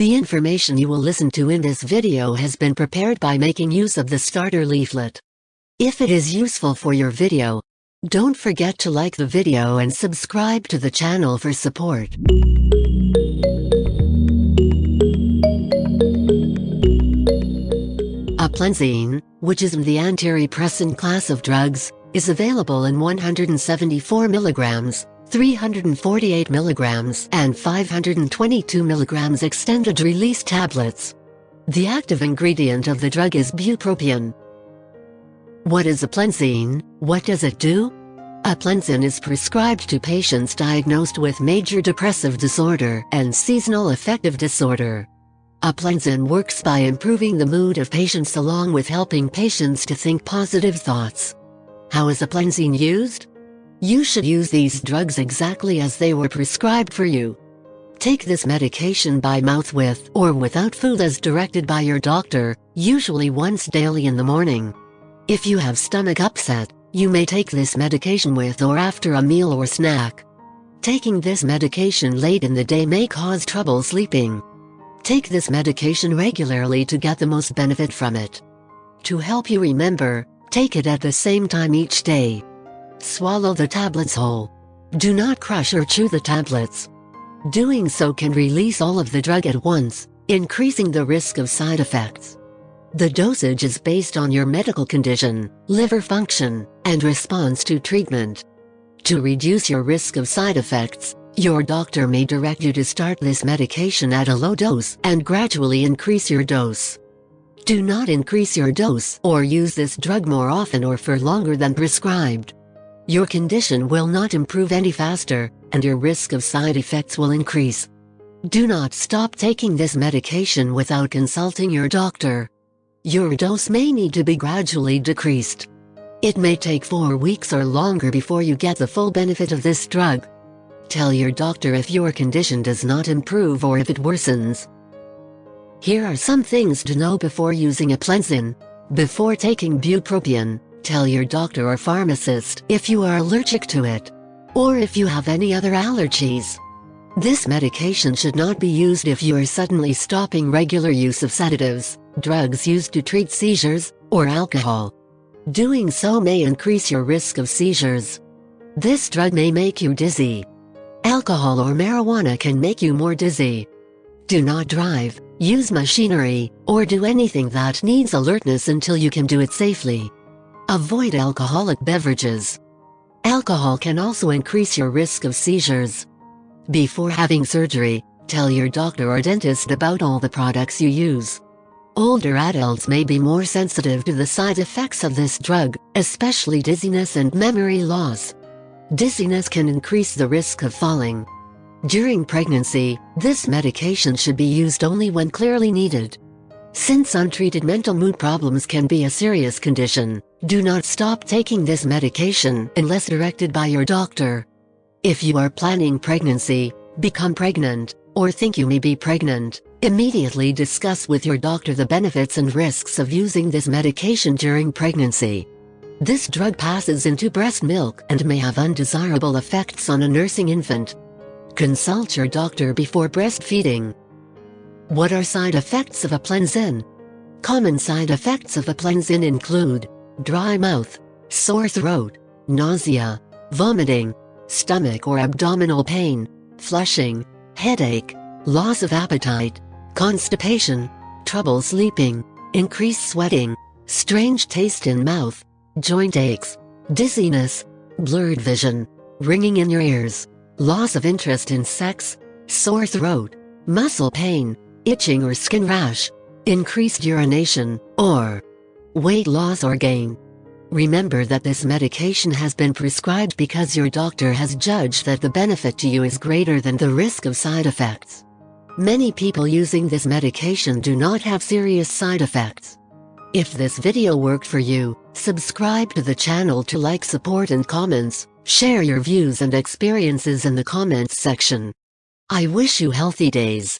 The information you will listen to in this video has been prepared by making use of the starter leaflet. If it is useful for your video, don't forget to like the video and subscribe to the channel for support. APLENZIN, which is in the antidepressant class of drugs, is available in 174 mg, 348 mg, and 522 mg extended-release tablets. The active ingredient of the drug is bupropion. What is APLENZIN? What does it do? APLENZIN is prescribed to patients diagnosed with major depressive disorder and seasonal affective disorder. APLENZIN works by improving the mood of patients along with helping patients to think positive thoughts. How is APLENZIN used? You should use these drugs exactly as they were prescribed for you. Take this medication by mouth with or without food as directed by your doctor, usually once daily in the morning. If you have stomach upset, you may take this medication with or after a meal or snack. Taking this medication late in the day may cause trouble sleeping. Take this medication regularly to get the most benefit from it. To help you remember, take it at the same time each day. Swallow the tablets whole. Do not crush or chew the tablets. Doing so can release all of the drug at once, increasing the risk of side effects. The dosage is based on your medical condition, liver function, and response to treatment. To reduce your risk of side effects, your doctor may direct you to start this medication at a low dose and gradually increase your dose. Do not increase your dose or use this drug more often or for longer than prescribed. Your condition will not improve any faster, and your risk of side effects will increase. Do not stop taking this medication without consulting your doctor. Your dose may need to be gradually decreased. It may take 4 weeks or longer before you get the full benefit of this drug. Tell your doctor if your condition does not improve or if it worsens. Here are some things to know before using APLENZIN. Before taking bupropion, tell your doctor or pharmacist if you are allergic to it, or if you have any other allergies. This medication should not be used if you are suddenly stopping regular use of sedatives, drugs used to treat seizures, or alcohol. Doing so may increase your risk of seizures. This drug may make you dizzy. Alcohol or marijuana can make you more dizzy. Do not drive, use machinery, or do anything that needs alertness until you can do it safely. Avoid alcoholic beverages. Alcohol can also increase your risk of seizures. Before having surgery, tell your doctor or dentist about all the products you use. Older adults may be more sensitive to the side effects of this drug, especially dizziness and memory loss. Dizziness can increase the risk of falling. During pregnancy, this medication should be used only when clearly needed. Since untreated mental mood problems can be a serious condition, do not stop taking this medication unless directed by your doctor. If you are planning pregnancy, become pregnant, or think you may be pregnant, immediately discuss with your doctor the benefits and risks of using this medication during pregnancy. This drug passes into breast milk and may have undesirable effects on a nursing infant. Consult your doctor before breastfeeding. What are side effects of APLENZIN? Common side effects of APLENZIN include dry mouth, sore throat, nausea, vomiting, stomach or abdominal pain, flushing, headache, loss of appetite, constipation, trouble sleeping, increased sweating, strange taste in mouth, joint aches, dizziness, blurred vision, ringing in your ears, loss of interest in sex, sore throat, muscle pain, itching or skin rash, increased urination, or weight loss or gain. Remember that this medication has been prescribed because your doctor has judged that the benefit to you is greater than the risk of side effects. Many people using this medication do not have serious side effects. If this video worked for you, subscribe to the channel to like, support and comments, share your views and experiences in the comments section. I wish you healthy days.